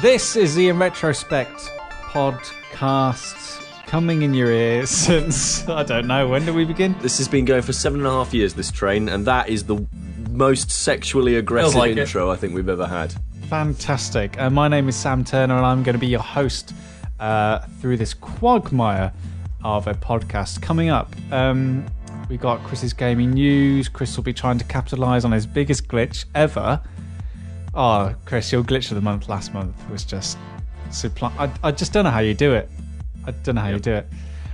This is the InRetroSpect podcast coming in your ears since, I don't know, when did we begin? This has been going for 7.5 years, this train, and that is the most sexually aggressive intro I think we've ever had. Fantastic. My name is Sam Turner, and I'm going to be your host through this quagmire of a podcast. Coming up, we got Chris's gaming news. Chris will be trying to capitalise on his biggest glitch ever. Oh, Chris, your glitch of the month last month was just... I just don't know how you do it. I don't know how you do it.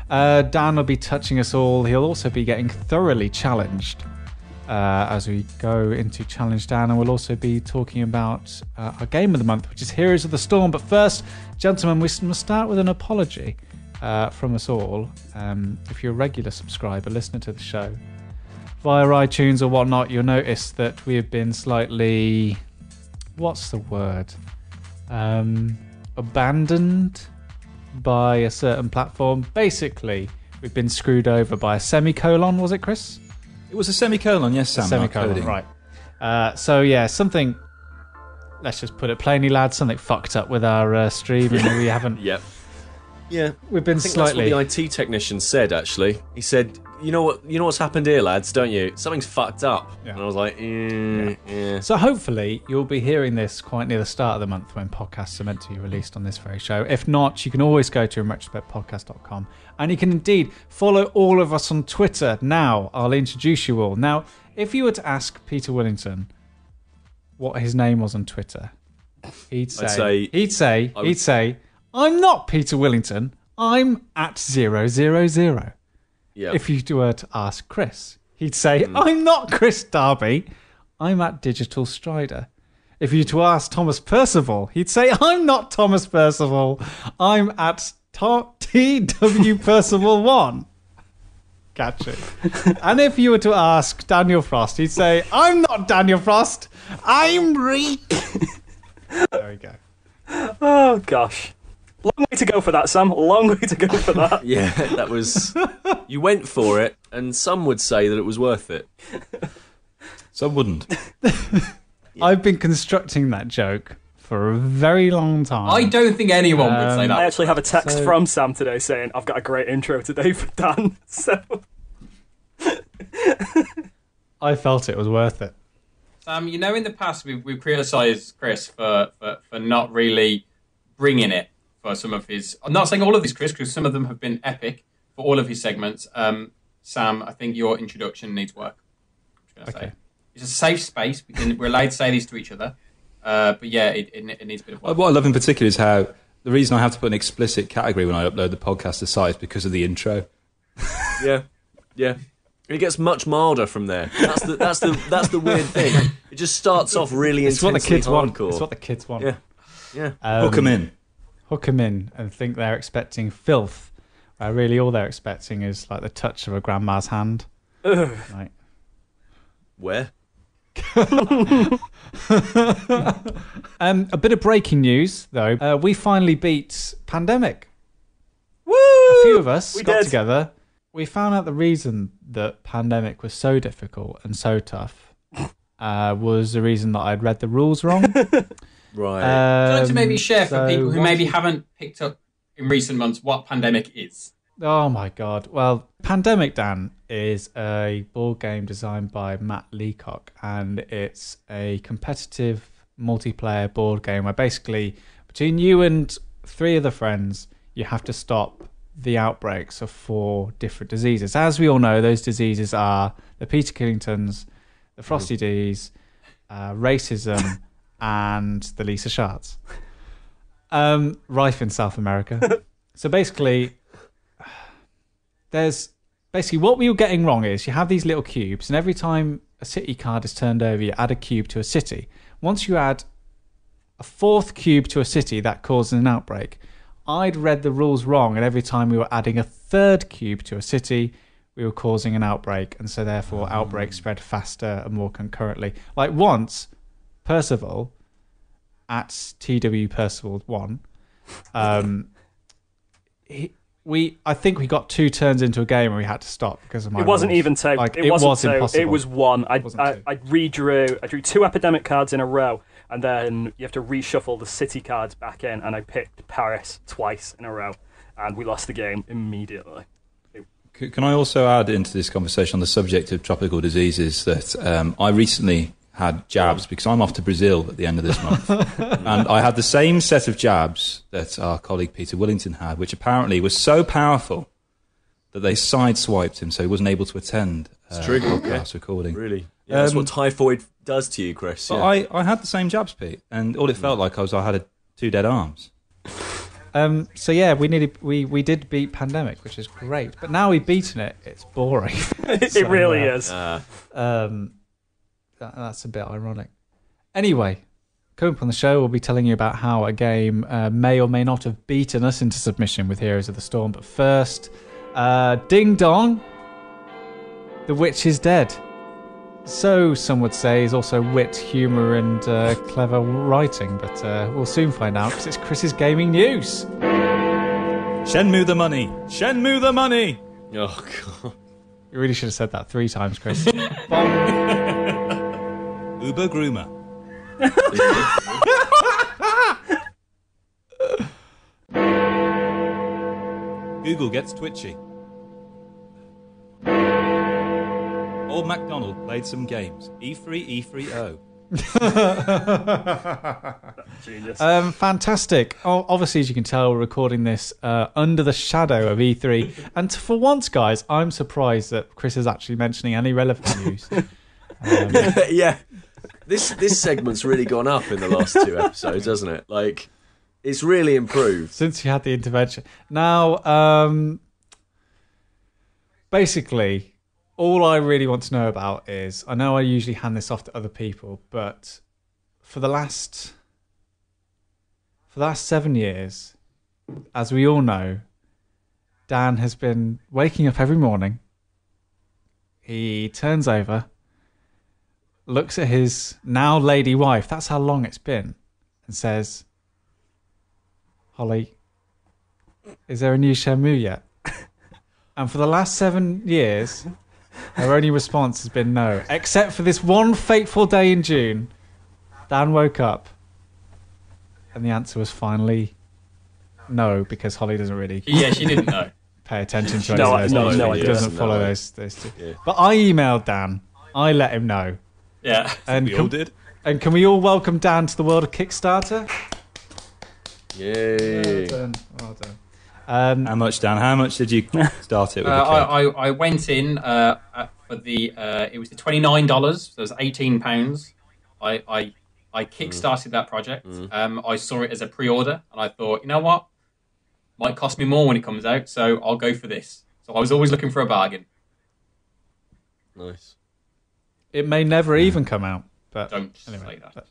Dan will be touching us all. He'll also be getting thoroughly challenged as we go into Challenge Dan. And we'll also be talking about our game of the month, which is Heroes of the Storm. But first, gentlemen, we must start with an apology from us all. If you're a regular subscriber, listener to the show, via iTunes or whatnot, you'll notice that we have been slightly... what's the word? Abandoned by a certain platform. Basically, we've been screwed over by a semicolon, was it, Chris? It was a semicolon, yes, Sam. Semicolon, right. So, yeah, something, let's just put it plainly, lads, something fucked up with our stream, and we haven't... Yep. Yeah, we've been slightly... That's what the IT technician said, actually. He said, you know what's happened here, lads, don't you? Something's fucked up. Yeah. And I was like, yeah. So hopefully you'll be hearing this quite near the start of the month when podcasts are meant to be released on this very show. If not, you can always go to InRetroSpectPodcast.com, and you can indeed follow all of us on Twitter. Now, I'll introduce you all. Now, if you were to ask Peter Willington what his name was on Twitter, he'd say, I'm not Peter Willington. I'm at 000. Yep. If you were to ask Chris, he'd say, I'm not Chris Darby. I'm at Digital Strider. If you were to ask Thomas Percival, he'd say, I'm not Thomas Percival. I'm at TW Percival 1. Catch it. And if you were to ask Daniel Frost, he'd say, I'm not Daniel Frost. I'm Reek. There we go. Oh, gosh. Long way to go for that, Sam. Long way to go for that. Yeah, that was... You went for it, and some would say that it was worth it. Some wouldn't. I've been constructing that joke for a very long time. I don't think anyone would say that. I actually have a text from Sam today saying, I've got a great intro today for Dan. So I felt it was worth it. You know, in the past, we've criticised Chris for not really bringing it for some of his... I'm not saying all of these, Chris, because some of them have been epic for all of his segments. Sam, I think your introduction needs work. Okay. It's a safe space. We're allowed to say these to each other. But yeah, it needs a bit of work. What I love in particular is how the reason I have to put an explicit category when I upload the podcast to site is because of the intro. Yeah. It gets much milder from there. That's the weird thing. It just starts off really intensely hardcore. It's what the kids want. Yeah. Hook them in. Hook them in and think they're expecting filth. Really, all they're expecting is like the touch of a grandma's hand. Like, where? A bit of breaking news, though. We finally beat Pandemic. Woo! A few of us got did. together. We found out the reason that Pandemic was so difficult and so tough was the reason that I'd read the rules wrong. Right. Would you like to maybe share for people who maybe haven't picked up in recent months what Pandemic is? Oh my God. Well, Pandemic, Dan, is a board game designed by Matt Leacock, and it's a competitive multiplayer board game where basically between you and 3 other friends, you have to stop the outbreaks of 4 different diseases. As we all know, those diseases are the Peter Killingtons, the Frosty D's, racism, and the Lisa Shards. Rife in South America. So basically, what we were getting wrong is you have these little cubes, and every time a city card is turned over, you add a cube to a city. Once you add a 4th cube to a city, that causes an outbreak. I'd read the rules wrong, and every time we were adding a 3rd cube to a city, we were causing an outbreak, and so therefore outbreaks spread faster and more concurrently. Like once, Percival at TW Percival 1, I think we got 2 turns into a game and we had to stop because of my It wasn't rules. even 2. Like, it wasn't was 2. impossible. It was 1. I drew 2 epidemic cards in a row. and then you have to reshuffle the city cards back in, and I picked Paris twice in a row, and we lost the game immediately. Can I also add into this conversation on the subject of tropical diseases that I recently had jabs because I'm off to Brazil at the end of this month. And I had the same set of jabs that our colleague Peter Willington had, which apparently was so powerful that they sideswiped him so he wasn't able to attend podcast recording. Really? Yeah, that's what typhoid does to you, Chris. But I had the same jabs, Pete, and all it felt like I had 2 dead arms. So yeah, we did beat Pandemic, which is great. But now we've beaten it, it's boring. It really is. That's a bit ironic. Anyway, coming up on the show, we'll be telling you about how a game may or may not have beaten us into submission with Heroes of the Storm. But first, ding dong, the witch is dead. So some would say is also wit, humour and clever writing, but we'll soon find out because it's Chris's gaming news. Shenmue the money! Shenmue the money! Oh, God. You really should have said that 3 times, Chris. Uber Groomer. Google gets twitchy. Old MacDonald played some games. E3, E3O. Genius. Fantastic. Obviously, as you can tell, we're recording this under the shadow of E3. And for once, guys, I'm surprised that Chris is actually mentioning any relevant news. Yeah. This segment's really gone up in the last 2 episodes, hasn't it? Like, it's really improved. Since you had the intervention. Now, basically, all I really want to know about is, I know I usually hand this off to other people, but for the last 7 years, as we all know, Dan has been waking up every morning. He turns over, looks at his now lady wife, that's how long it's been, and says, Holly, is there a new Shenmue yet? And for the last 7 years, her only response has been no. Except for this one fateful day in June, Dan woke up and the answer was finally no, because Holly doesn't really she didn't know. pay attention to any of those. He doesn't follow those 2. Yeah. But I emailed Dan. I let him know. Yeah. And We all did. And can we all welcome Dan to the world of Kickstarter? Yay. Well done. How much, Dan? How much did you start it with? I went in for the it was the $29, so it was £18. I kickstarted that project. I saw it as a pre-order, and I thought, you know what, might cost me more when it comes out, so I'll go for this. So I was always looking for a bargain. Nice. It may never even come out, but Don't anyway. say that.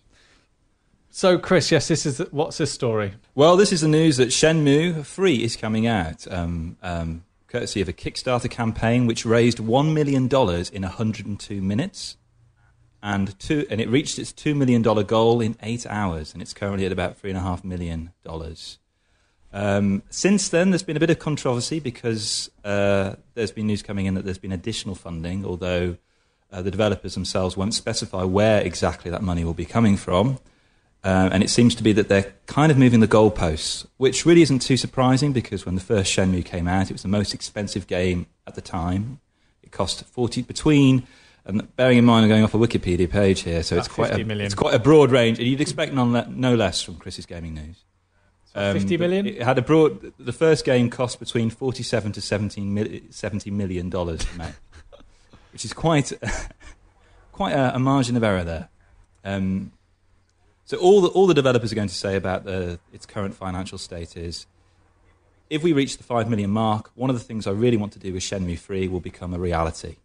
So, Chris, yes, what's this story? Well, this is the news that Shenmue 3 is coming out, courtesy of a Kickstarter campaign which raised $1 million in 102 minutes, and it reached its $2 million goal in 8 hours, and it's currently at about $3.5 million. Since then, there's been a bit of controversy because there's been news coming in that there's been additional funding, although the developers themselves won't specify where exactly that money will be coming from. And it seems to be that they're kind of moving the goalposts, which really isn't too surprising because when the first Shenmue came out, it was the most expensive game at the time. It cost and bearing in mind I'm going off a Wikipedia page here, so it's quite a broad range, and you'd expect no less from Chris's gaming news. 50 million? It had the first game cost between $47 to $70 million to make, which is quite a margin of error there. So all the developers are going to say about its current financial state is, if we reach the 5 million mark, one of the things I really want to do with Shenmue 3 will become a reality.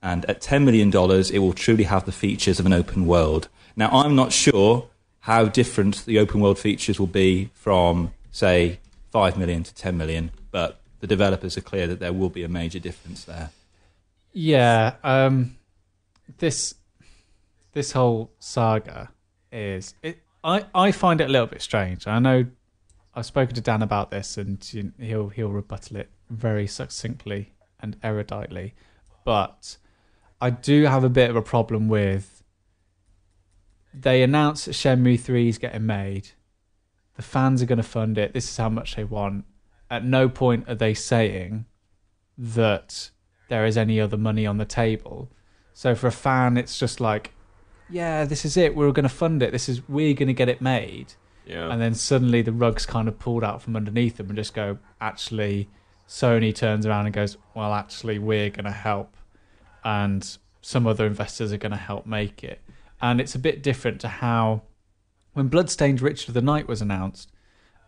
And at $10 million, it will truly have the features of an open world. Now, I'm not sure how different the open world features will be from, say, 5 million to 10 million, but the developers are clear that there will be a major difference there. Yeah, this whole saga is I find it a little bit strange. I know I've spoken to Dan about this, and he'll rebuttal it very succinctly and eruditely, but I do have a bit of a problem with they announce that Shenmue 3 is getting made. The fans are going to fund it. This is how much they want. At no point are they saying that there is any other money on the table. So for a fan, it's just like, yeah, this is it. We're going to fund it. We're going to get it made. Yeah. And then suddenly the rug's kind of pulled out from underneath them and just go, actually, Sony turns around and goes, well, actually, we're going to help. And some other investors are going to help make it. And it's a bit different to how, when Bloodstained Ritual of the Night was announced,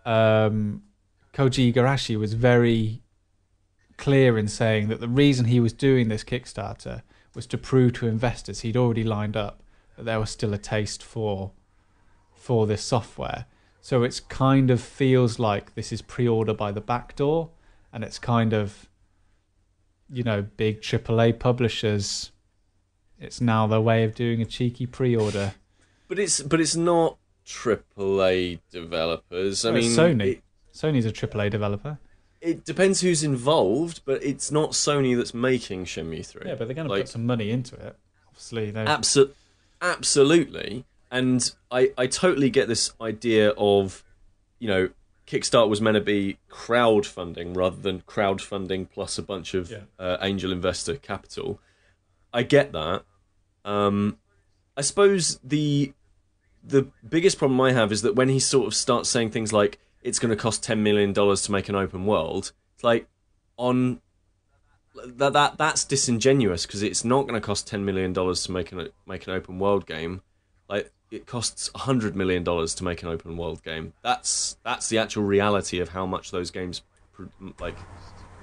Koji Igarashi was very clear in saying that the reason he was doing this Kickstarter was to prove to investors he'd already lined up that there was still a taste for this software. So it's kind of feels like this is pre-order by the back door, and it's kind of, big AAA publishers, it's now their way of doing a cheeky pre-order. But it's not AAA developers. I mean, Sony. Sony's a AAA developer. It depends who's involved, but it's not Sony that's making Shenmue 3. Yeah, but they're going to put some money into it. Obviously, absolutely. And I totally get this idea of, Kickstarter was meant to be crowdfunding rather than crowdfunding plus a bunch of angel investor capital. I get that. I suppose the biggest problem I have is that when he sort of starts saying things like, it's going to cost $10 million to make an open world, it's like, that's disingenuous, because it's not going to cost $10 million to make an open world game. Like, it costs $100 million to make an open world game. That's the actual reality of how much those games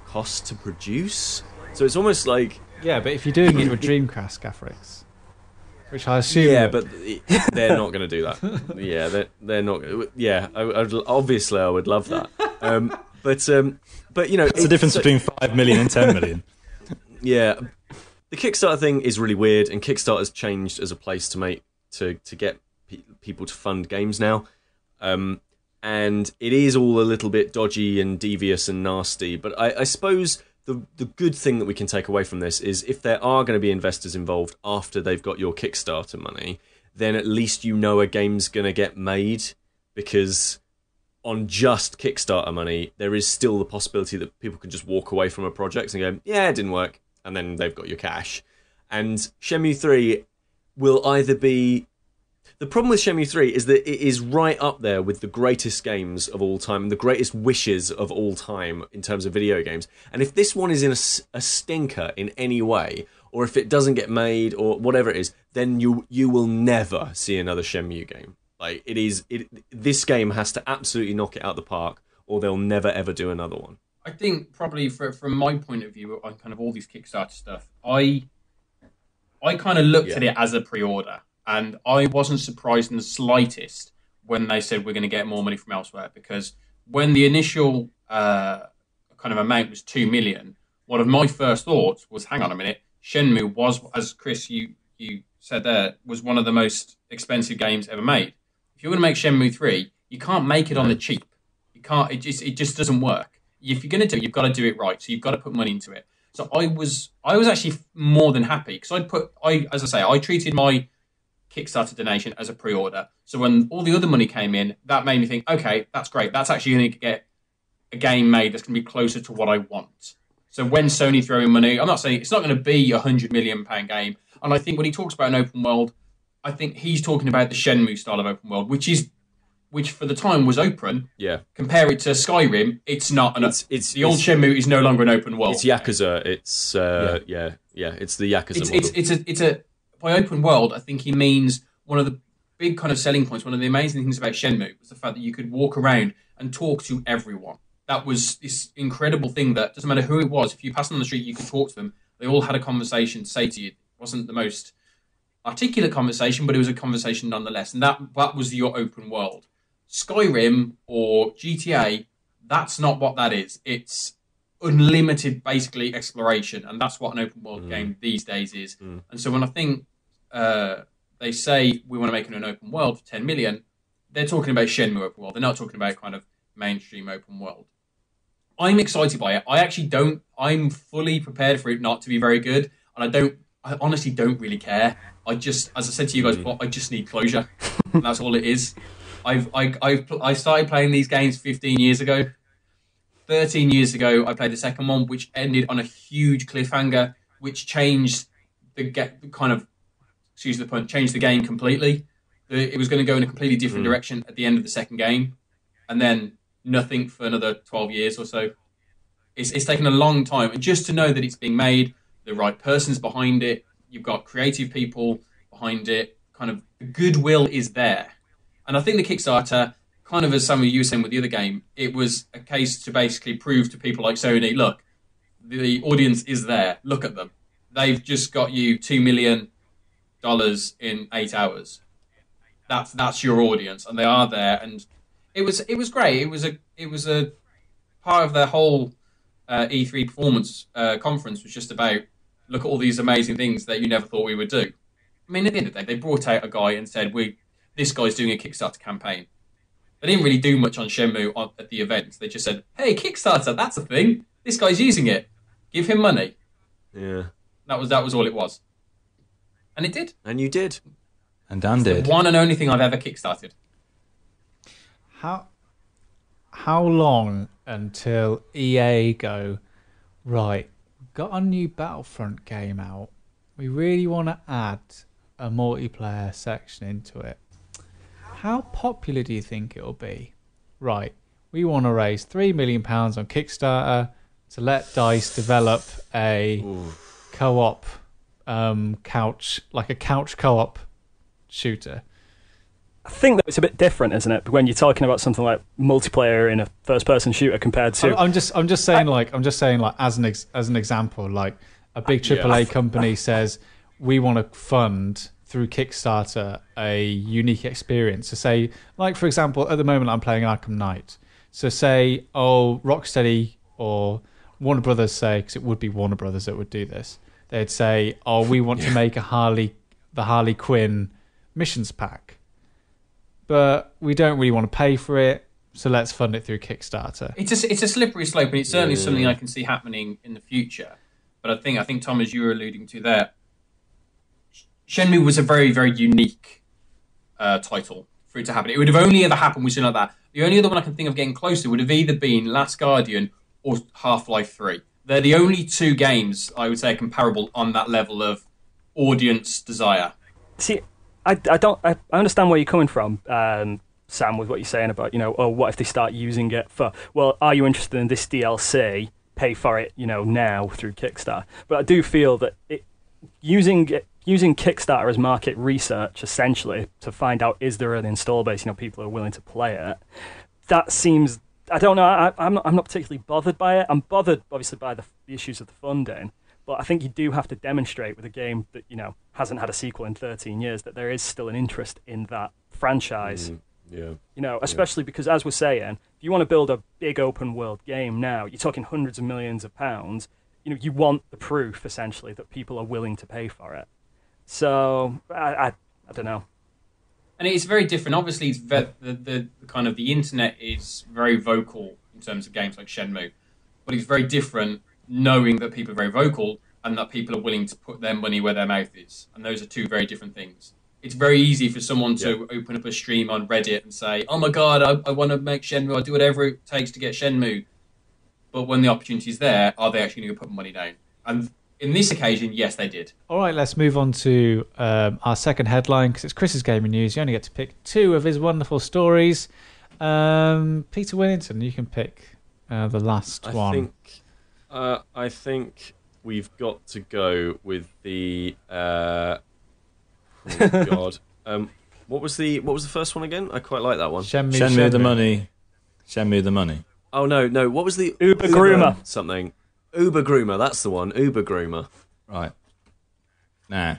cost to produce. So it's almost like, yeah, but if you're doing it with Dreamcast graphics, which I assume, but they're not going to do that. Yeah, they're not. Yeah, obviously I would love that. But it's the difference between 5 million and 10 million. Yeah, the Kickstarter thing is really weird, and Kickstarter's changed as a place to get people to fund games now, and it is all a little bit dodgy and devious and nasty. But I suppose the good thing that we can take away from this is, if there are going to be investors involved after they've got your Kickstarter money, then at least a game's going to get made, because on just Kickstarter money, there is still the possibility that people can just walk away from a project and go, yeah, it didn't work, and then they've got your cash. And Shenmue 3 will either be... The problem with Shenmue 3 is that it is right up there with the greatest games of all time and the greatest wishes of all time in terms of video games. And if this one is in a stinker in any way, or if it doesn't get made, or whatever it is, then you will never see another Shenmue game. Like, this game has to absolutely knock it out the park, or they'll never ever do another one. I think probably from my point of view on kind of all these Kickstarter stuff, I kind of looked at it as a pre-order. And I wasn't surprised in the slightest when they said we're going to get more money from elsewhere, because when the initial kind of amount was 2 million, one of my first thoughts was, hang on a minute, Shenmue was, as Chris, you said there, was one of the most expensive games ever made. If you're going to make Shenmue 3, you can't make it on the cheap. You can't. It just doesn't work. If you're going to do it, you've got to do it right. So you've got to put money into it. So I was actually more than happy, because I treated my Kickstarter donation as a pre-order. So when all the other money came in, that made me think, okay, that's great. That's actually going to get a game made that's going to be closer to what I want. So when Sony throw in money, I'm not saying it's not going to be a £100 million game. And I think when he talks about an open world, I think he's talking about the Shenmue style of open world, which for the time was open. Yeah. Compare it to Skyrim, it's not an. It's the old Shenmue is no longer an open world. It's Yakuza. It's it's the Yakuza model. It's a by open world, I think he means one of the big kind of selling points, one of the amazing things about Shenmue was the fact that you could walk around and talk to everyone. That was this incredible thing that doesn't matter who it was, if you passed on the street, you could talk to them. They all had a conversation to say to you. It wasn't the most articulate conversation, but it was a conversation nonetheless. And that was your open world. Skyrim or GTA, that's not what that is. It's unlimited, basically, exploration. And that's what an open world game these days is. And so when I think they say we want to make it an open world for 10 million, they're talking about Shenmue open world. They're not talking about kind of mainstream open world. I'm excited by it. I'm fully prepared for it not to be very good. And I honestly don't really care. As I said to you guys before, I just need closure. And that's all it is. I started playing these games 15 years ago. 13 years ago, I played the second one, which ended on a huge cliffhanger, which changed excuse the pun, changed the game completely. It was going to go in a completely different direction at the end of the second game, and then nothing for another 12 years or so. It's taken a long time, and just to know that it's being made, the right person's behind it, you've got creative people behind it, kind of the goodwill is there. And I think the Kickstarter, kind of as some of you were saying with the other game, it was a case to basically prove to people like Sony, look, the audience is there, look at them. They've just got you $2 million in 8 hours. That's your audience, and they are there, and it was great. It was a part of their whole E3 performance conference was just about, look at all these amazing things that you never thought we would do. I mean, at the end of the day, they brought out a guy and said, this guy's doing a Kickstarter campaign. They didn't really do much on Shenmue at the event. They just said, hey, Kickstarter, that's a thing. This guy's using it. Give him money. Yeah. That was all it was. And it did. And you did. And Dan did. The one and only thing I've ever kickstarted. How long until EA go, right, got a new Battlefront game out. We really want to add a multiplayer section into it. How popular do you think it'll be? Right, we want to raise £3 million on Kickstarter to let DICE develop a co-op couch co-op shooter. I think that it's a bit different, isn't it? When you're talking about something like multiplayer in a first-person shooter compared to. I'm just saying as an example, like a big AAA company says we want to fund through Kickstarter a unique experience. So say, like for example, at the moment I'm playing Arkham Knight. So say, Rocksteady or Warner Brothers say, because it would be Warner Brothers that would do this. They'd say, we want to make the Harley Quinn missions pack, but we don't really want to pay for it, so let's fund it through Kickstarter. It's a slippery slope, and it's certainly something I can see happening in the future. But I think Tom, as you were alluding to there, Shenmue was a very, very unique title for it to happen. It would have only ever happened with something like that. The only other one I can think of getting closer would have either been Last Guardian or Half-Life 3. They're the only two games I would say are comparable on that level of audience desire. See, I understand where you're coming from, Sam, with what you're saying about, what if they start using it for, are you interested in this DLC? Pay for it, now through Kickstarter. But I do feel that using Kickstarter as market research, essentially, to find out is there an install base, people are willing to play it, that seems, I don't know, I'm not particularly bothered by it. I'm bothered, obviously, by the issues of the funding. But I think you do have to demonstrate with a game that, hasn't had a sequel in 13 years that there is still an interest in that franchise. Especially because, as we're saying, if you want to build a big open world game now, you're talking hundreds of millions of pounds. You want the proof, essentially, that people are willing to pay for it. So, I don't know. And it's very different. Obviously, it's the kind of the internet is very vocal in terms of games like Shenmue. But it's very different knowing that people are very vocal and that people are willing to put their money where their mouth is. And those are two very different things. It's very easy for someone to open up a stream on Reddit and say, oh my God, I want to make Shenmue. I'll do whatever it takes to get Shenmue. But when the opportunity's there, are they actually going to put money down? And in this occasion, yes, they did. All right, let's move on to our second headline, because it's Chris's gaming news. You only get to pick two of his wonderful stories. Peter Willington, you can pick the last one. I think we've got to go with the. Oh God, what was the first one again? I quite like that one. Shenmue the money. Shenmue the money. Oh no! What was the Uber Groomer? Something. Uber Groomer. That's the one. Uber Groomer. Right. Now,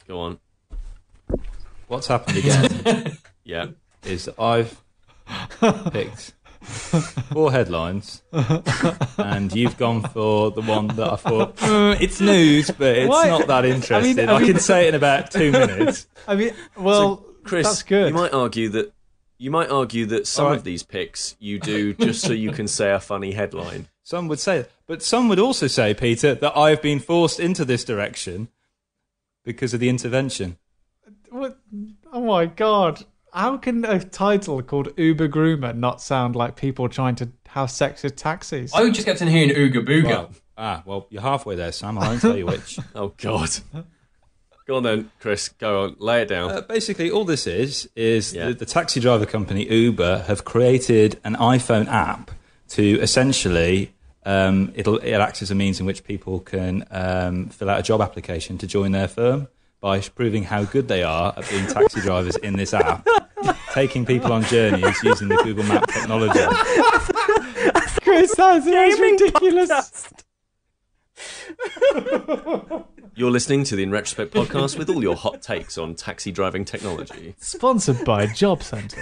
go on. What's happened again? Yeah, is that I've picked 4 headlines, and you've gone for the one that I thought it's news, but it's not that interesting. I can say it in about 2 minutes. So, Chris, that's good. You might argue that some of these picks you do just so you can say a funny headline. Some would say that. But some would also say, Peter, that I've been forced into this direction because of the intervention. What? Oh my god! How can a title called Uber Groomer not sound like people trying to have sex with taxis? I just kept on hearing Ooga Booga. Well, you're halfway there, Sam. I won't tell you which. Oh, God. Go on then, Chris. Go on. Lay it down. Basically, all this is the taxi driver company Uber have created an iPhone app to essentially it acts as a means in which people can fill out a job application to join their firm by proving how good they are at being taxi drivers in this app, taking people on journeys using the Google Map technology. Chris, that's ridiculous. You're listening to the InRetroSpect podcast with all your hot takes on taxi driving technology. Sponsored by Job Centre.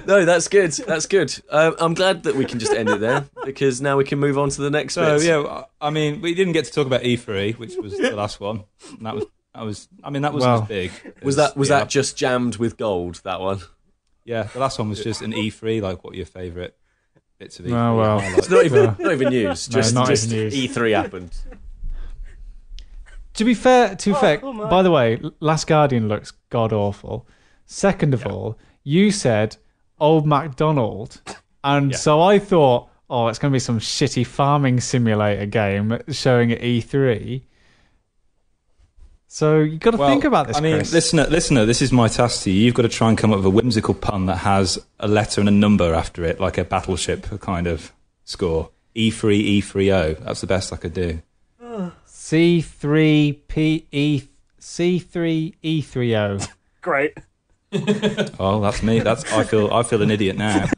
No, that's good. That's good. I'm glad that we can just end it there because now we can move on to the next bit. Yeah, I mean, we didn't get to talk about E3, which was the last one. And that wasn't as big. Was that just jammed with gold? That one? Yeah, the last one was just an E3. Like, what are your favourite bits of E3? Oh well, it's not even news. Just even news. E3 happened. To be fair, by the way, Last Guardian looks god awful. Second of all, you said Old MacDonald, and so I thought, it's going to be some shitty farming simulator game showing at E3. So you've got to think about this, Chris. Listener, this is my task to you. You've got to try and come up with a whimsical pun that has a letter and a number after it, like a battleship kind of score. E3, E30. That's the best I could do. C3E30. Great. Oh, that's me. I feel an idiot now.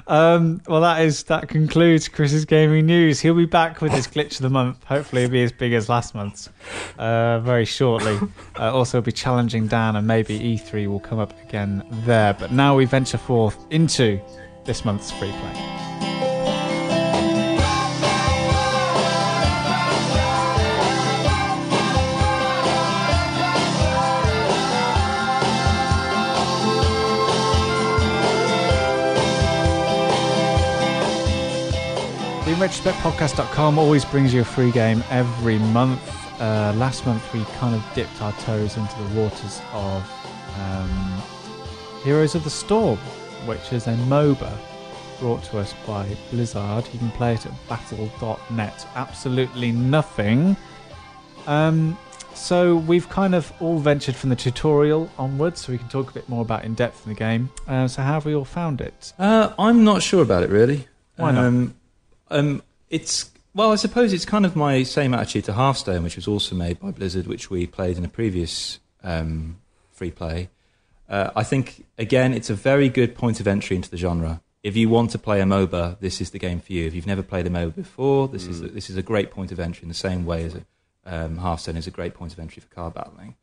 Well, that concludes Chris's gaming news. He'll be back with his glitch of the month. Hopefully, it'll be as big as last month's very shortly. Also, be challenging Dan, and maybe E3 will come up again there. But now we venture forth into this month's free play. InRetroSpectPodcast.com always brings you a free game every month. Last month we kind of dipped our toes into the waters of Heroes of the Storm, which is a MOBA brought to us by Blizzard. You can play it at battle.net. Absolutely nothing. So we've kind of all ventured from the tutorial onwards, so we can talk a bit more about in depth in the game. So how have we all found it? I'm not sure about it really. Why not? I suppose it's kind of my same attitude to Hearthstone, which was also made by Blizzard, which we played in a previous free play. I think, again, it's a very good point of entry into the genre. If you want to play a MOBA, this is the game for you. If you've never played a MOBA before, this is a great point of entry in the same way as Hearthstone is a great point of entry for card battling.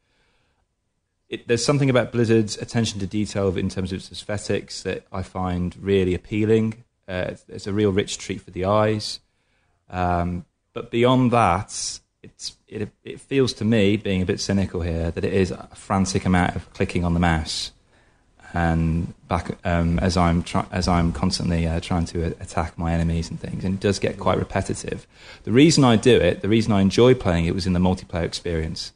There's something about Blizzard's attention to detail in terms of its aesthetics that I find really appealing. It's a real rich treat for the eyes. But beyond that, it feels to me, being a bit cynical here, that it is a frantic amount of clicking on the mouse and back as I'm constantly trying to attack my enemies and things, and it does get quite repetitive. The reason I do it, the reason I enjoy playing it, was in the multiplayer experience.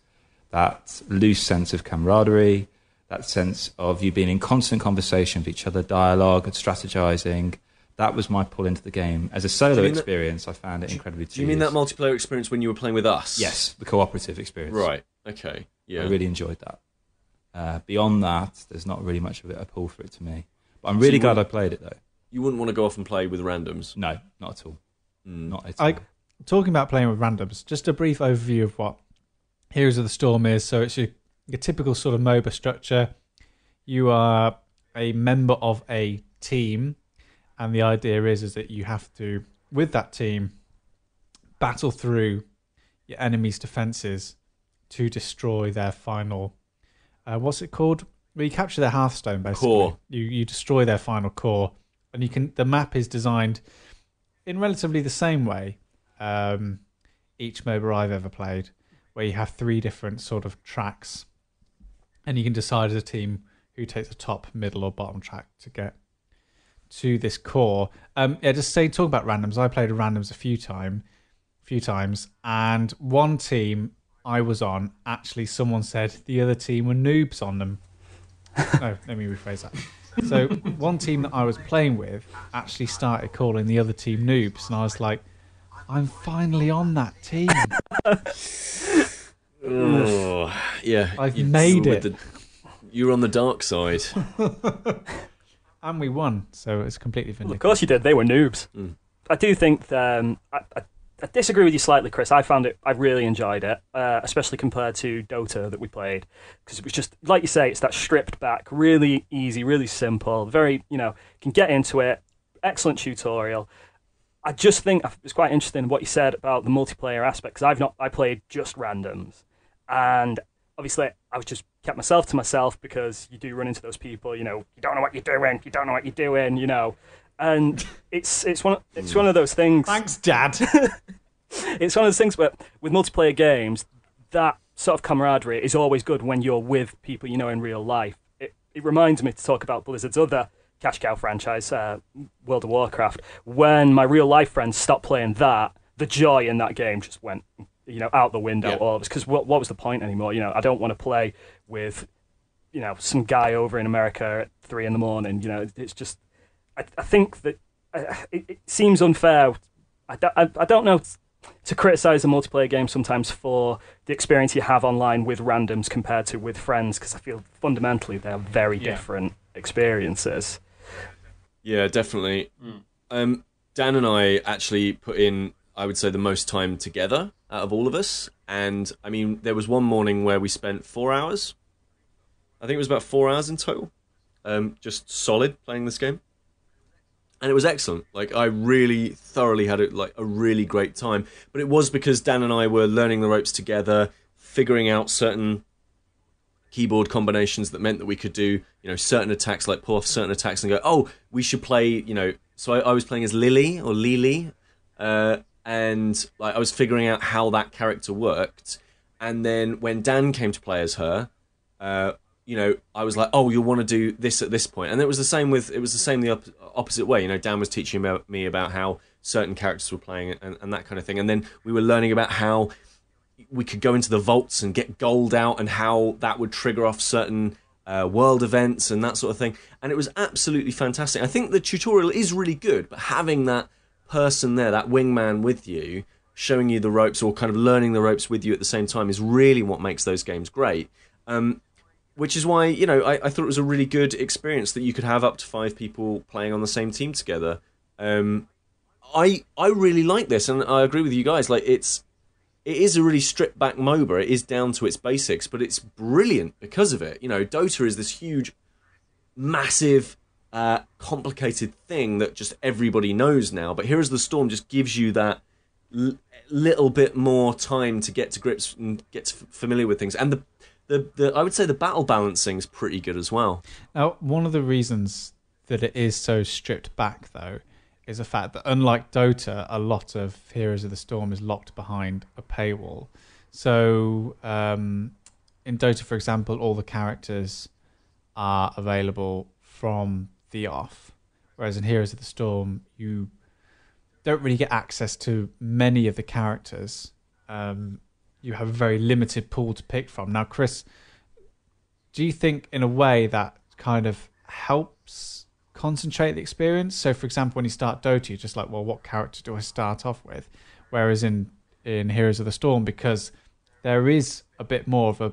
That loose sense of camaraderie, that sense of you being in constant conversation with each other, dialogue and strategizing. That was my pull into the game. As a solo experience, I found it incredibly tedious. Do you mean that multiplayer experience when you were playing with us? Yes, the cooperative experience. Right, okay. Yeah. I really enjoyed that. Beyond that, there's not really much of a pull for it to me. But I'm really glad I played it, though. You wouldn't want to go off and play with randoms? No, not at all. Not at all. Talking about playing with randoms, just a brief overview of what Heroes of the Storm is. So it's your typical sort of MOBA structure. You are a member of a team, and the idea is that you have to, with that team, battle through your enemy's defences to destroy their final... what's it called? Well, you capture their Hearthstone, basically. Core. You destroy their final core. And the map is designed in relatively the same way, each MOBA I've ever played, where you have 3 different sort of tracks. And you can decide as a team who takes the top, middle, or bottom track to get to this core. Talk about randoms. I played randoms a few few times, and one team I was on, actually someone said the other team were noobs on them. No, let me rephrase that. So one team that I was playing with actually started calling the other team noobs, and I was like, I'm finally on that team. Oh, yeah. I've made it. You're on the dark side. And we won, so it's completely Well, vindicated. of course you did. They were noobs. I do think I disagree with you slightly, Chris. I really enjoyed it, especially compared to Dota that we played, because it was just, like you say, it's that stripped back, really easy, really simple, very, can get into it, excellent tutorial. I just think it was quite interesting what you said about the multiplayer aspect, because I played just randoms, and obviously I was just kept myself to myself, because you do run into those people, you don't know what you're doing, and it's one of those things. Thanks, Dad. It's one of those things where, with multiplayer games, that sort of camaraderie is always good when you're with people you know in real life. It reminds me to talk about Blizzard's other cash cow franchise, World of Warcraft. When my real life friends stopped playing that, the joy in that game just went, out the window. All of us, because what was the point anymore? I don't want to play with, some guy over in America at 3 a.m. It's just, I think that it seems unfair. I don't know, to criticise a multiplayer game sometimes for the experience you have online with randoms compared to with friends, because I feel fundamentally they're very different experiences. Yeah, definitely. Dan and I actually put in, I would say, the most time together out of all of us. And, I mean, there was one morning where we spent 4 hours. I think it was about 4 hours in total. Just solid playing this game. And it was excellent. Like, I really thoroughly had a really great time. But it was because Dan and I were learning the ropes together, figuring out certain keyboard combinations that meant that we could do, certain attacks, like pull off certain attacks and go, oh, we should play, So I was playing as Lily, and like I was figuring out how that character worked. And then when Dan came to play as her, I was like, oh, you'll want to do this at this point. And it was the same the opposite way. Dan was teaching me about how certain characters were playing and that kind of thing. And then we were learning about how we could go into the vaults and get gold out, and how that would trigger off certain world events and that sort of thing. And it was absolutely fantastic. I think the tutorial is really good, but having that person there, that wingman with you, showing you the ropes, or kind of learning the ropes with you at the same time, is really what makes those games great. Which is why, I thought it was a really good experience that you could have up to 5 people playing on the same team together. I really like this, and I agree with you guys. Like, it is a really stripped back MOBA. It is down to its basics, but it's brilliant because of it. Dota is this huge, massive, complicated thing that just everybody knows now. But Heroes of the Storm just gives you that little bit more time to get to grips and get familiar with things. And the I would say the battle balancing is pretty good as well. Now, one of the reasons that it is so stripped back, though, is the fact that, unlike Dota, a lot of Heroes of the Storm is locked behind a paywall. So, in Dota, for example, all the characters are available from the off, whereas in Heroes of the Storm, you don't really get access to many of the characters. You have a very limited pool to pick from. Now, Chris, do you think in a way that kind of helps concentrate the experience? So, for example, when you start Dota, you're just like, well, what character do I start off with? Whereas in Heroes of the Storm, because there is a bit more of a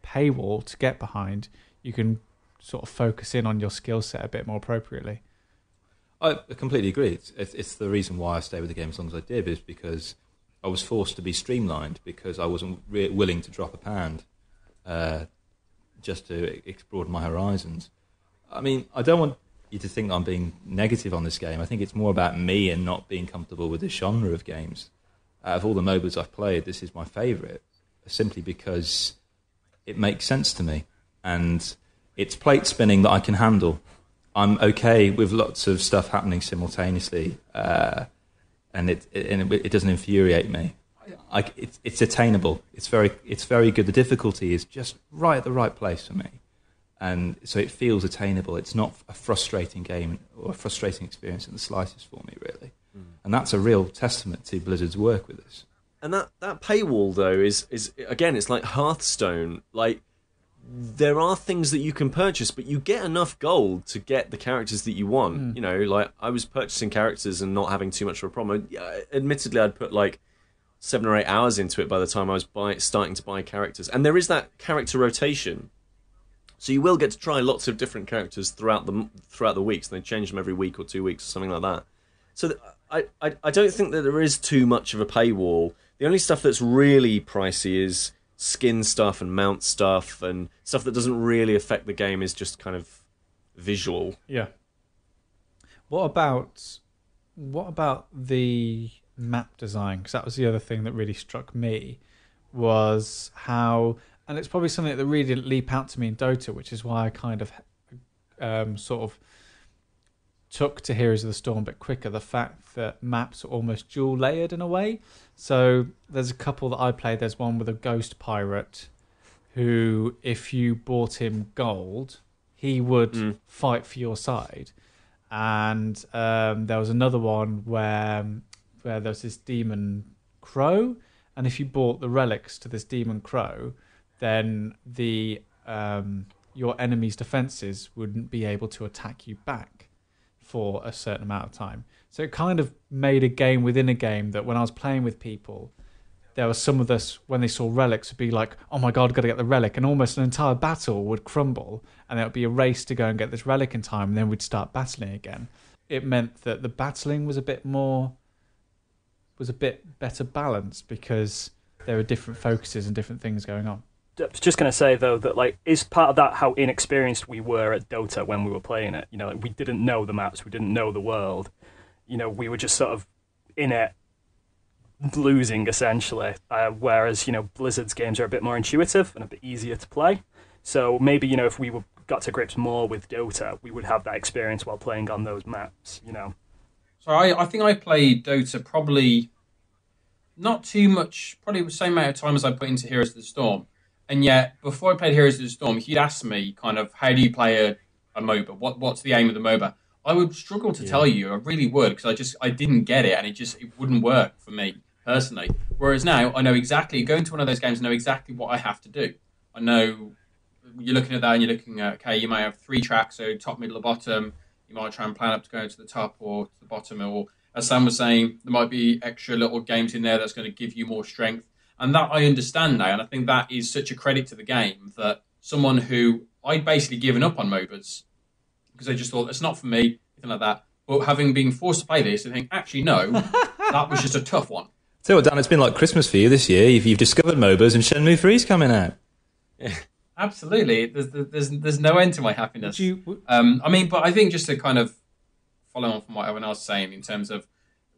paywall to get behind, you can sort of focus in on your skill set a bit more appropriately. I completely agree. It's the reason why I stayed with the game as long as I did, is because I was forced to be streamlined, because I wasn't willing to drop a pound just to explore my horizons. I mean, I don't want you to think I'm being negative on this game. I think it's more about me and not being comfortable with this genre of games. Out of all the MOBAs I've played, this is my favourite, simply because it makes sense to me. And it's plate spinning that I can handle. I'm okay with lots of stuff happening simultaneously, and it doesn't infuriate me. It's attainable. It's very good. The difficulty is just right at the right place for me, and so it feels attainable. It's not a frustrating game or a frustrating experience in the slightest for me, really. And that's a real testament to Blizzard's work with this. And that paywall though is again, it's like Hearthstone. Like, there are things that you can purchase, but you get enough gold to get the characters that you want. You know, like I was purchasing characters and not having too much of a problem. Admittedly, I'd put like 7 or 8 hours into it by the time I was starting to buy characters. And there is that character rotation, so you will get to try lots of different characters throughout the weeks. And they change them every week or 2 weeks or something like that. So I don't think that there is too much of a paywall. The only stuff that's really pricey is skin stuff and mount stuff, and stuff that doesn't really affect the game is just kind of visual. Yeah. What about the map design? Because that was the other thing that really struck me, was how, and it's probably something that really didn't leap out to me in Dota, which is why I kind of sort of took to Heroes of the Storm a bit quicker, the fact that maps are almost dual layered in a way. So there's a couple that I played. There's one with a ghost pirate who, if you bought him gold, he would fight for your side. And there was another one where there's this demon crow, and if you bought the relics to this demon crow, then your enemy's defenses wouldn't be able to attack you back for a certain amount of time. So it kind of made a game within a game that when I was playing with people, there was some of us, when they saw relics, would be like, oh my god, got to get the relic, and almost an entire battle would crumble, and it would be a race to go and get this relic in time, and then we'd start battling again. It meant that the battling was a bit better balanced, because there were different focuses and different things going on. I was just going to say, though, that like is part of that how inexperienced we were at Dota when we were playing it. You know, like, we didn't know the maps, we didn't know the world. You know, we were just sort of in it, losing essentially. Whereas, you know, Blizzard's games are a bit more intuitive and a bit easier to play. So maybe, you know, if we got to grips more with Dota, we would have that experience while playing on those maps. You know. So I think I played Dota probably not too much, probably the same amount of time as I put into Heroes of the Storm. And yet, before I played Heroes of the Storm, if you'd asked me kind of, how do you play a MOBA? What's the aim of the MOBA? I would struggle to tell you. I really would, because I didn't get it, and it wouldn't work for me personally. Whereas now, I know exactly, go into one of those games, I know exactly what I have to do. I know, you're looking at that and you're looking at, okay, you might have 3 tracks, so top, middle, or bottom. You might try and plan up to go to the top or to the bottom, or as Sam was saying, there might be extra little games in there that's going to give you more strength. And that I understand now, and I think that is such a credit to the game that someone who I'd basically given up on MOBAs because I just thought, it's not for me, anything like that. But having been forced to play this, I think, actually, no, that was just a tough one. Tell you what, Dan, it's been like Christmas for you this year. You've discovered MOBAs and Shenmue 3's coming out. Yeah. Absolutely. There's no end to my happiness. I mean, but I think just to kind of follow on from what everyone else was saying in terms of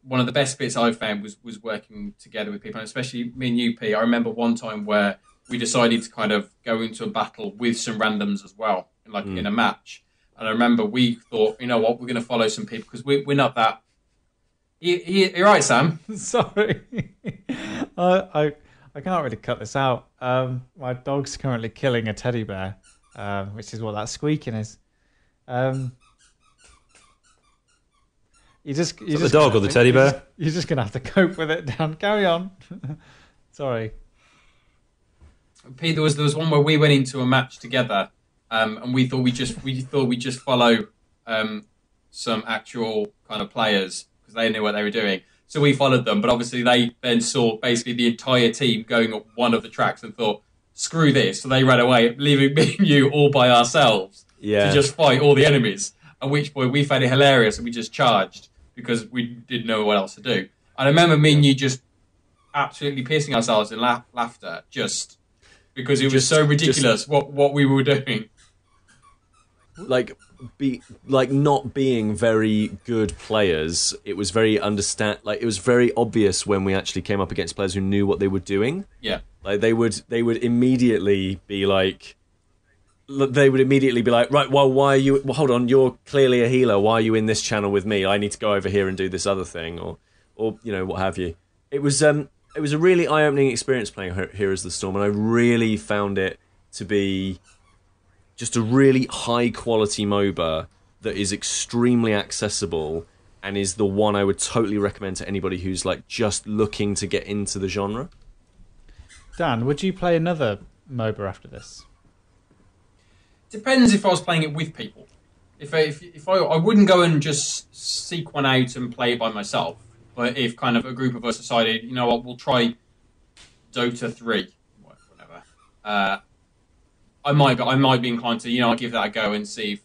one of the best bits I've found was working together with people, and especially me and you, P. I remember one time where we decided to kind of go into a battle with some randoms as well, like in a match. And I remember we thought, you know what, we're going to follow some people because we're not that. You're right, Sam. Sorry. I can't really cut this out. My dog's currently killing a teddy bear, which is what that squeaking is. The dog or the teddy bear? You're just going to have to cope with it, Dan. Carry on. Sorry. Pete, there was one where we went into a match together, and we thought we just follow some actual kind of players because they knew what they were doing. So we followed them, but obviously they then saw basically the entire team going up one of the tracks and thought, screw this. So they ran away, leaving me and you all by ourselves to just fight all the enemies. At which point we found it hilarious and we just charged because we didn't know what else to do. And I remember me and you just absolutely pissing ourselves in laughter just because it was so ridiculous what we were doing. Like not being very good players, it was very it was very obvious when we actually came up against players who knew what they were doing. Yeah. Like they would immediately be like, right, well, why are you, well, hold on, you're clearly a healer, why are you in this channel with me? I need to go over here and do this other thing, or you know, what have you. It was a really eye-opening experience playing Heroes of the Storm, and I really found it to be just a really high-quality MOBA that is extremely accessible and is the one I would totally recommend to anybody who's like just looking to get into the genre. Dan, would you play another MOBA after this? Depends if I was playing it with people. If I wouldn't go and just seek one out and play it by myself. But if kind of a group of us decided, you know what, we'll try Dota 3, whatever, I might be inclined to, give that a go and see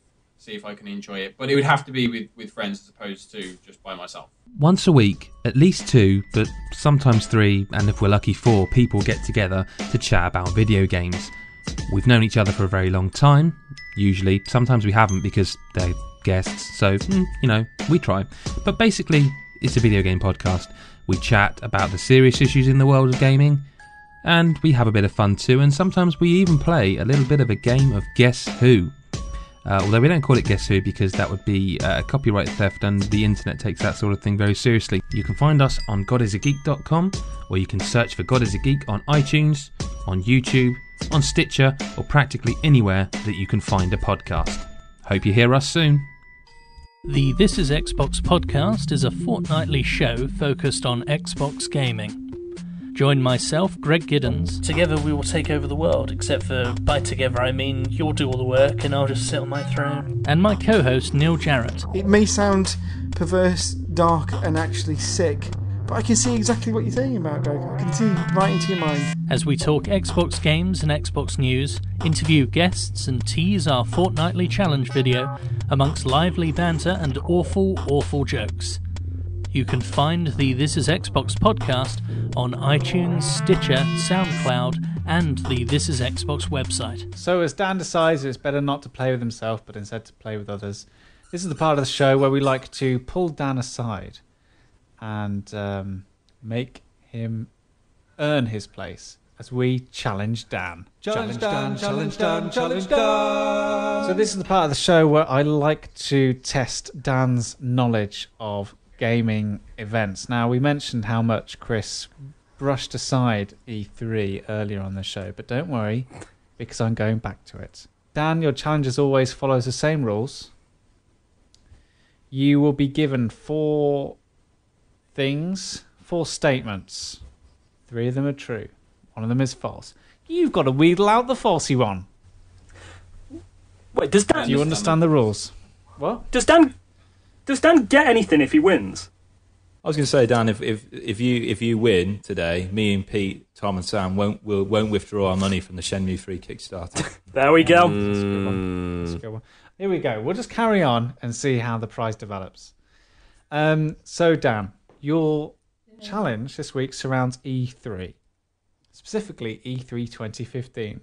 if I can enjoy it. But it would have to be with friends as opposed to just by myself. Once a week, at least 2, but sometimes 3, and if we're lucky 4, people get together to chat about video games. We've known each other for a very long time, usually. Sometimes we haven't because they're guests, so, we try. But basically, it's a video game podcast. We chat about the serious issues in the world of gaming, and we have a bit of fun too, and sometimes we even play a little bit of a game of Guess Who. Although we don't call it Guess Who because that would be copyright theft, and the internet takes that sort of thing very seriously. You can find us on godisageek.com, or you can search for God is a Geek on iTunes, on YouTube, on Stitcher, or practically anywhere that you can find a podcast. Hope you hear us soon. The This Is Xbox podcast is a fortnightly show focused on Xbox gaming. Join myself, Greg Giddens. Together we will take over the world, except for by together I mean you'll do all the work and I'll just sit on my throne. And my co-host, Neil Jarrett. It may sound perverse, dark and actually sick, but I can see exactly what you're saying about, Greg. I can see right into your mind. As we talk Xbox games and Xbox news, interview guests and tease our fortnightly challenge video, amongst lively banter and awful jokes. You can find the This Is Xbox podcast on iTunes, Stitcher, SoundCloud, and the This Is Xbox website. So as Dan decides it's better not to play with himself, but instead to play with others, this is the part of the show where we like to pull Dan aside and make him earn his place as we challenge Dan. Challenge Dan. So this is the part of the show where I like to test Dan's knowledge of gaming events. Now, we mentioned how much Chris brushed aside E3 earlier on the show, but don't worry, because I'm going back to it. Dan, your challenge as always follows the same rules. You will be given 4 statements. 3 of them are true. 1 of them is false. You've got to wheedle out the falsy one. Wait, does Dan... Do you understand the rules? What? Does Dan get anything if he wins? I was going to say, Dan, if you win today, me and Pete, Tom and Sam won't withdraw our money from the Shenmue 3 Kickstarter. There we go. That's a good one. That's a good one. Here we go. We'll just carry on and see how the prize develops. So, Dan, your challenge this week surrounds E3. Specifically, E3 2015.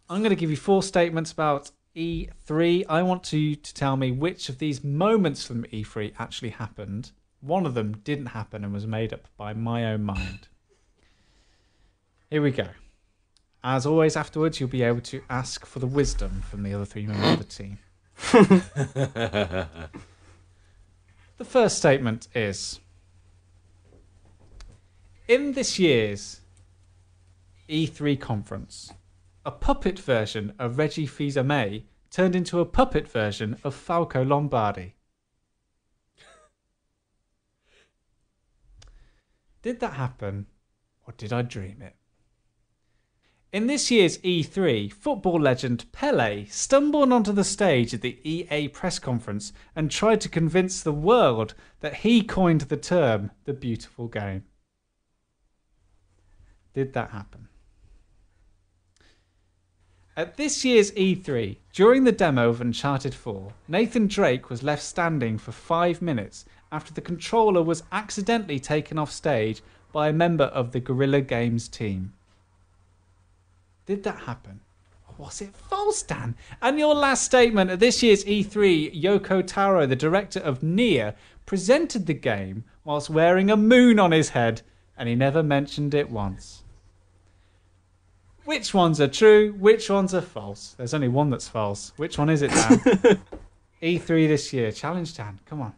I'm going to give you 4 statements about E3. I want you to tell me which of these moments from E3 actually happened. One of them didn't happen and was made up by my own mind. Here we go. As always, afterwards, you'll be able to ask for the wisdom from the other 3 members of the team. The first statement is, in this year's E3 conference, a puppet version of Reggie Fils-Aimé turned into a puppet version of Falco Lombardi. Did that happen, or did I dream it? In this year's E3, football legend Pelé stumbled onto the stage at the EA press conference and tried to convince the world that he coined the term the beautiful game. Did that happen? At this year's E3, during the demo of Uncharted 4, Nathan Drake was left standing for 5 minutes after the controller was accidentally taken off stage by a member of the Guerrilla Games team. Did that happen? Or was it false, Dan? And your last statement at this year's E3, Yoko Taro, the director of Nier, presented the game whilst wearing a moon on his head, and he never mentioned it once. Which ones are true? Which ones are false? There's only one that's false. Which one is it, Dan? E3 this year. Challenge, Dan. Come on.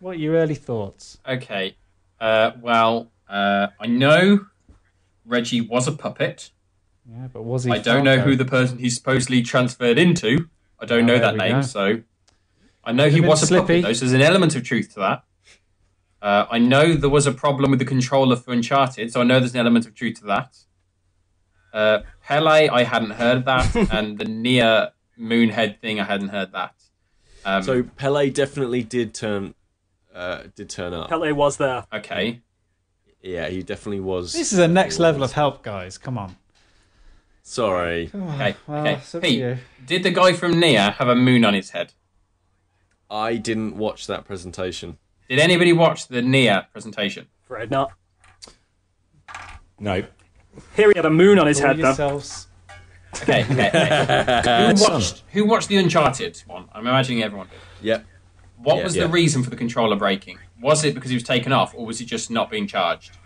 What are your early thoughts? Okay. I know Reggie was a puppet. Yeah, but was he? I don't know who the person he supposedly transferred into. I don't know that name, go. so I know he Could've been was a Slippy. puppet, though, so there's an element of truth to that. I know there was a problem with the controller for Uncharted, so I know there's an element of truth to that. Pele, I hadn't heard that, and the Nia Moonhead thing, I hadn't heard that. So Pele definitely did turn up. Pele was there. Okay. Yeah, he definitely was. This is a next level of help, guys. Come on. Sorry. Okay. Well, Okay. it's up to Pete, you. did the guy from Nia have a moon on his head? I didn't watch that presentation. Did anybody watch the Nia presentation? Afraid not. No. Here he had a moon on his Call head, though. yourselves. Okay. Who watched the Uncharted one? I'm imagining everyone did. Yep. What was the reason for the controller breaking? Was it because he was taken off, or was it just not being charged?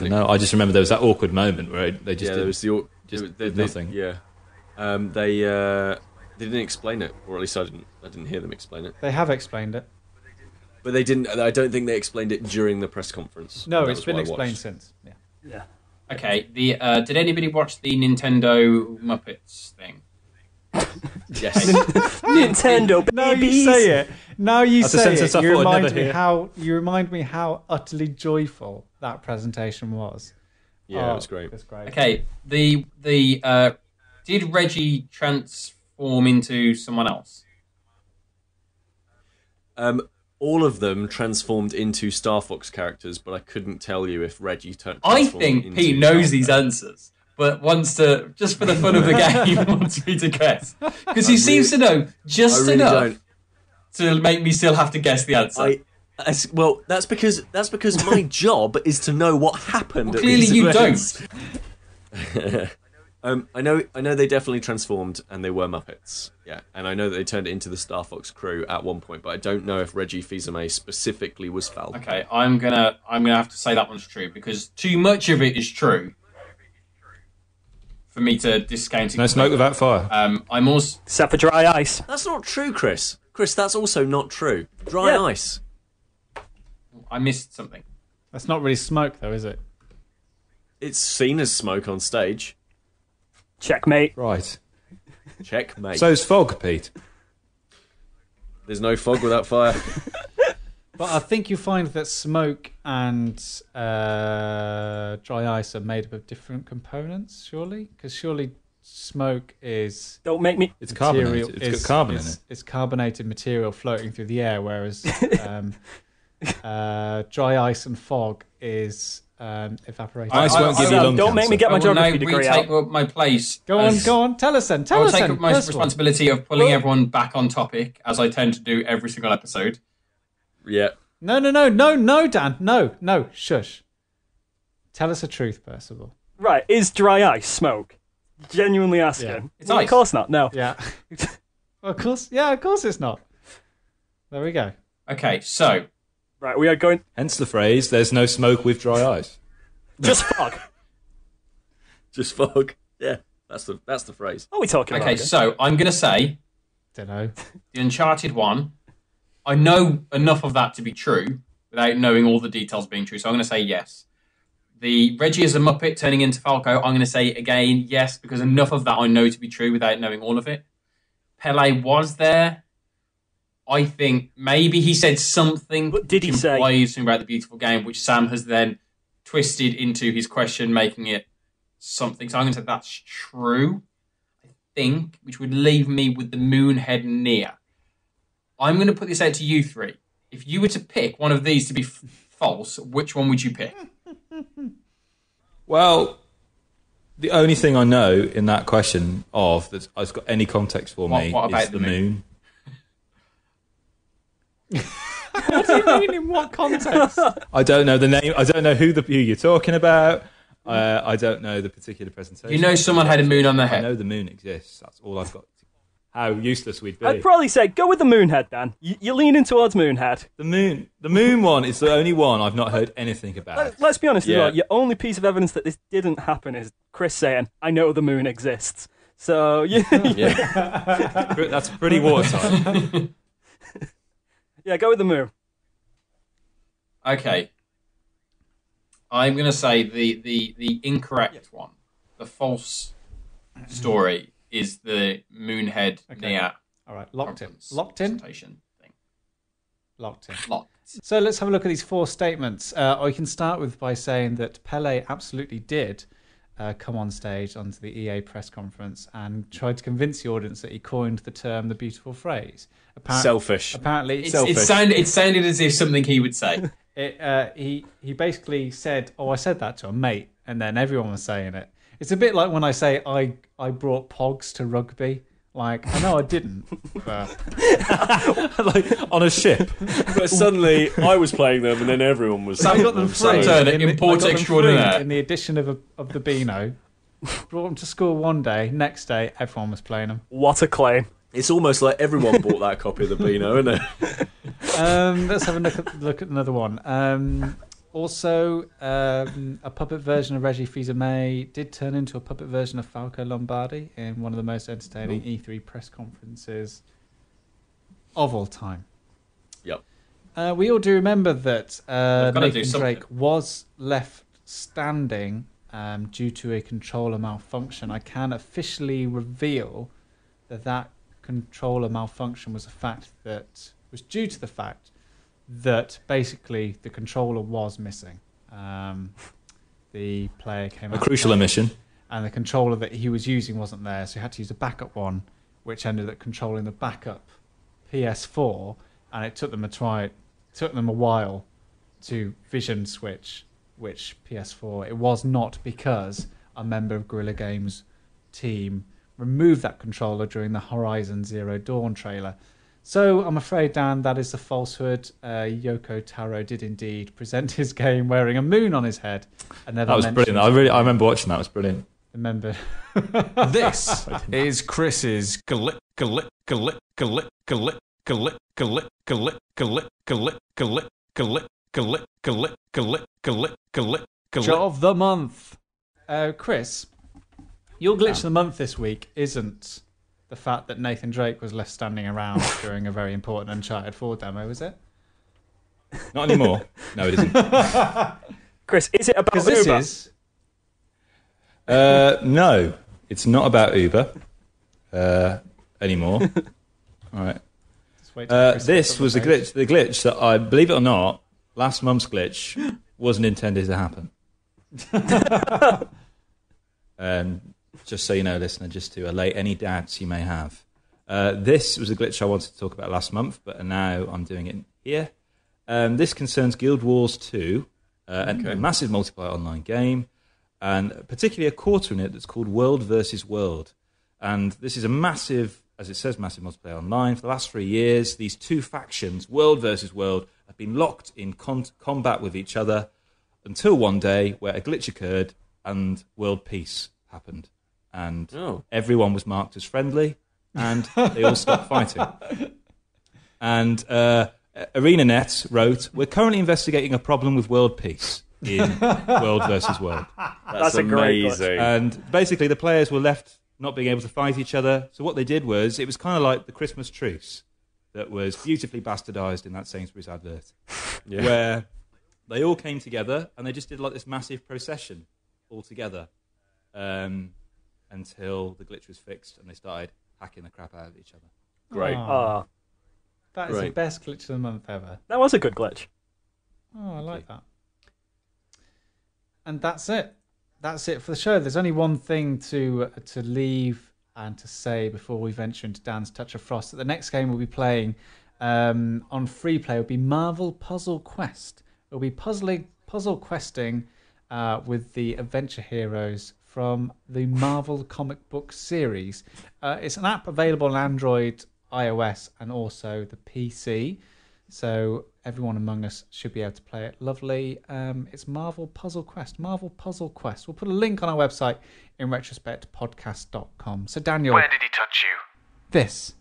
No, I just remember there was that awkward moment where they just Yeah, there was did nothing. Yeah. They didn't explain it, or at least I didn't hear them explain it. They have explained it. But they didn't. I don't think they explained it during the press conference. No, That it's was been what I explained watched. since. Yeah. Yeah. Okay. Did anybody watch the Nintendo Muppets thing? Yes. Nintendo, Now you babies. say it. Now you That's a say sentence it. I You thought I'd remind never me hear. how utterly joyful that presentation was. Yeah, it was great. That's great. Okay. Did Reggie transform into someone else? All of them transformed into Star Fox characters, but I couldn't tell you if Reggie turned. I think Pete knows these answers, but wants to, just for the fun of the game, wants me to guess. Because he seems to know just enough to make me still have to guess the answer. Well, that's because my job is to know what happened. Well, at clearly these you events. don't. I know they definitely transformed and they were Muppets. Yeah, and I know that they turned it into the Star Fox crew at one point, but I don't know if Reggie Fils-Aimé specifically was Falcon. Okay, I'm gonna have to say that one's true because too much of it is true for me to discount it. No smoke without fire. I'm also Except for dry ice. That's not true, Chris. Chris, that's also not true. Dry ice. I missed something. That's not really smoke, though, is it? It's seen as smoke on stage. Checkmate. Right. Checkmate. So's fog, Pete. There's no fog without fire. But I think you find that smoke and dry ice are made up of different components, surely? Because surely smoke is... Don't make me... It's carbonated. It's got carbon in it. It's carbonated material floating through the air, whereas dry ice and fog is evaporated. Ice won't give you lung Don't make me get my I will now geography degree retake out. my place. Go on. Tell us then. I Tell will us take then. up my First of all. responsibility of pulling everyone back on topic, as I tend to do every single episode. Yeah. No, Dan. No, shush. Tell us the truth, Percival. Right, is dry ice smoke? Genuinely asking. Yeah. It's Well, ice. Of course not, no. Yeah. Of course it's not. There we go. Okay, so Right, we are going... Hence the phrase, there's no smoke with dry ice. Just fog. Just fog. Yeah, that's the phrase. What are we talking about? okay, so I'm going to say Don't know. the Uncharted one. I know enough of that to be true without knowing all the details being true, so I'm going to say yes. The Reggie as a Muppet turning into Falco, I'm going to say again yes, because enough of that I know to be true without knowing all of it. Pele was there. I think maybe he said something. What did he say? implies something about the beautiful game, which Sam has then twisted into his question, making it something. So I'm going to say that's true, I think, which would leave me with the Moonhead Nia. I'm going to put this out to you three. If you were to pick one of these to be false, which one would you pick? Well, the only thing I know in that question that has got any context for me What about is the the moon? moon. What do you mean? In what context? I don't know the name. I don't know who you're talking about. I don't know the particular presentation. You know someone had a moon on their I head. know the moon exists. That's all I've got. How useless we'd be. I'd probably say go with the Moonhead, Dan. You're leaning towards Moonhead. The moon one is the only one I've not heard anything about. Let's be honest, as Yeah. well, your only piece of evidence that this didn't happen is Chris saying, I know the moon exists. So, Yeah. That's pretty watertight. yeah, go with the moon. Okay. I'm going to say the incorrect one, the false story, is the Moonhead Nia. All right, locked in. conference Locked in? presentation thing. Locked in. Locked. So let's have a look at these 4 statements. I can start with by saying that Pele absolutely did come on stage onto the EA press conference and tried to convince the audience that he coined the term, the beautiful phrase. Selfish. Apparently, It sounded as if something he would say. He basically said, "Oh, I said that to a mate," and then everyone was saying it. It's a bit like when I say I brought Pogs to rugby. Like, I know I didn't, but like on a ship. But suddenly I was playing them, and then everyone was. I got them free. Import extraordinaire. In the edition of the Beano. Brought them to school one day. Next day, everyone was playing them. What a claim. It's almost like everyone bought that copy of the Beano, isn't it? Let's have a look at another one. Also, a puppet version of Reggie Fils-Aimé did turn into a puppet version of Falco Lombardi in one of the most entertaining E3 press conferences of all time. Yep. We all do remember that gotta do Nathan something. Drake was left standing due to a controller malfunction. I can officially reveal that controller malfunction was due to the fact that basically the controller was missing. The player came out A crucial omission. and the controller that he was using wasn't there, so he had to use a backup one, which ended up controlling the backup PS4, and it took them a while to vision switch which PS4. It was not because a member of Guerrilla Games' team removed that controller during the Horizon Zero Dawn trailer. So I'm afraid, Dan, that is the falsehood. Yoko Taro did indeed present his game wearing a moon on his head. And That was brilliant. I remember watching that. It was brilliant. Remember. This is Chris's Shot of the month. Chris, your glitch of the month this week isn't the fact that Nathan Drake was left standing around during a very important Uncharted 4 demo, is it? Not anymore. No, it isn't. Chris, is it about Because Uber? this is... No, it's not about Uber anymore. All right. Just wait till Chris This gets on was the the page. glitch. The glitch that I believe it or not, last month's glitch wasn't intended to happen. Just so you know, listener, just to allay any doubts you may have. This was a glitch I wanted to talk about last month, but now I'm doing it here. This concerns Guild Wars 2, a massive multiplayer online game, and particularly a quarter in it that's called World versus World. And this is a massive, as it says, massive multiplayer online. For the last 3 years, these two factions, World versus World, have been locked in combat with each other until one day where a glitch occurred and world peace happened. And everyone was marked as friendly, and they all stopped fighting. And ArenaNet wrote, "We're currently investigating a problem with world peace in World versus World." That's a great amazing. And basically, the players were left not being able to fight each other. So what they did was, it was kind of like the Christmas truce that was beautifully bastardized in that Sainsbury's advert, where they all came together and they just did like this massive procession all together. Until the glitch was fixed and they started hacking the crap out of each other. Great. Oh, that is the Great. best glitch of the month ever. That was a good glitch. Oh, I like that. And that's it. That's it for the show. There's only one thing to leave and to say before we venture into Dan's Touch of Frost. That the next game we'll be playing on free play will be Marvel Puzzle Quest. We'll be puzzle questing with the adventure heroes from the Marvel comic book series. It's an app available on Android, iOS, and also the PC. So everyone among us should be able to play it. Lovely. It's Marvel Puzzle Quest. Marvel Puzzle Quest. We'll put a link on our website, InRetrospectPodcast.com. So Daniel, Where did he touch you? this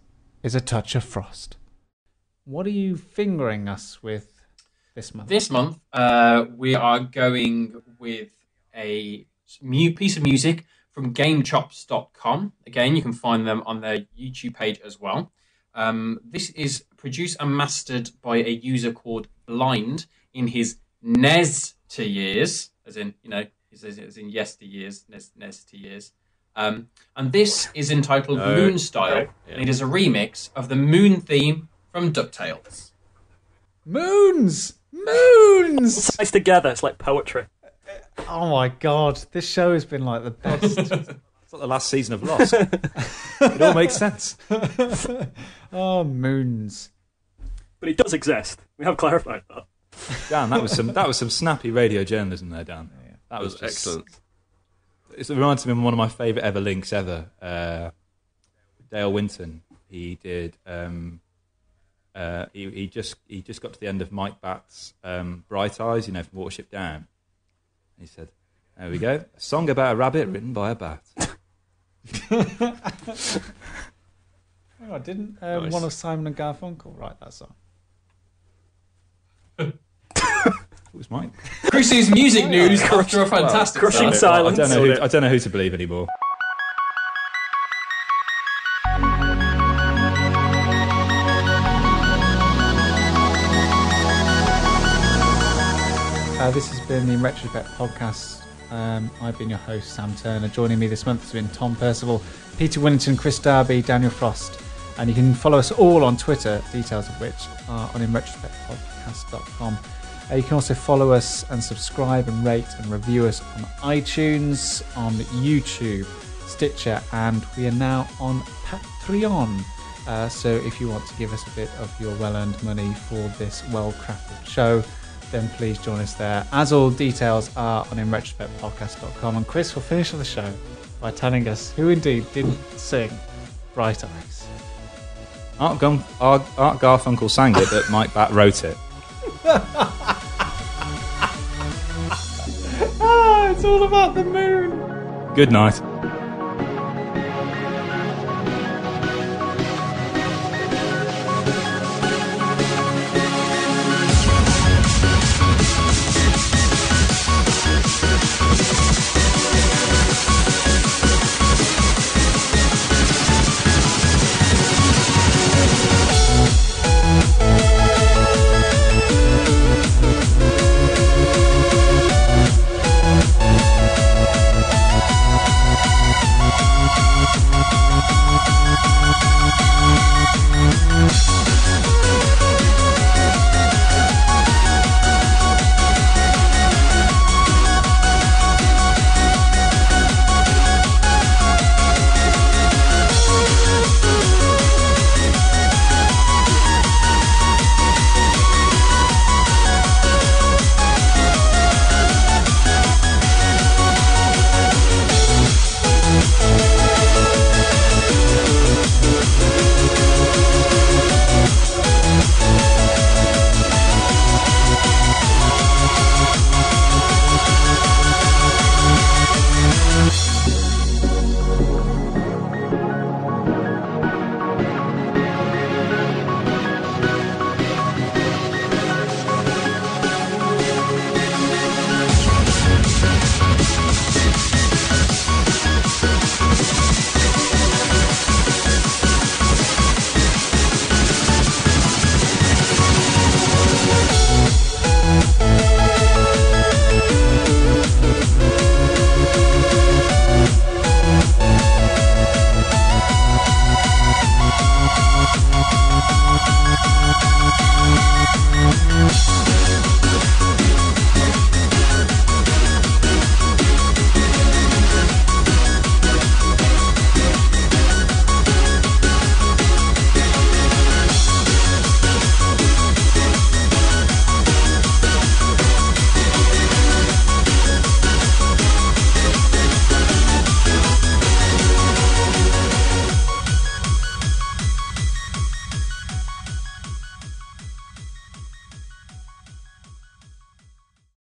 is a Touch of Frost. What are you fingering us with this month? This month, we are going with a piece of music from GameChops.com. Again, you can find them on their YouTube page as well. This is produced and mastered by a user called Blind in his NES years, as in, as in yesteryears, NES years. And this is entitled Moon Style, Okay. and it is a remix of the Moon theme from DuckTales. Moons! It's nice together. It's like poetry. Oh my god, this show has been like the best. It's like the last season of Lost. It all makes sense. Oh, moons. But it does exist. We have clarified that. Dan, that was some snappy radio journalism there, Dan. That was just excellent. It reminds me of one of my favourite ever links ever. Dale Winton. He did. He just got to the end of Mike Batt's Bright Eyes, from Watership Down. He said, "There we go, a song about a rabbit written by a bat." Oh, didn't Nice. one of Simon and Garfunkel write that song? It was Mike. Chrissy's music news after a fantastic crushing start. silence. I don't know who to believe anymore. This has been the InRetroSpect podcast. I've been your host, Sam Turner. Joining me this month has been Tom Percival, Peter Winnington, Chris Darby, Daniel Frost. And you can follow us all on Twitter, details of which are on InRetroSpectPodcast.com. You can also follow us and subscribe and rate and review us on iTunes, on YouTube, Stitcher, and we are now on Patreon. So if you want to give us a bit of your well-earned money for this well-crafted show, then please join us there. As all details are on InRetroSpectPodcast.com. And Chris will finish the show by telling us who indeed didn't sing Bright Eyes. Art Garfunkel sang it, but Mike Batt wrote it. It's all about the moon. Good night.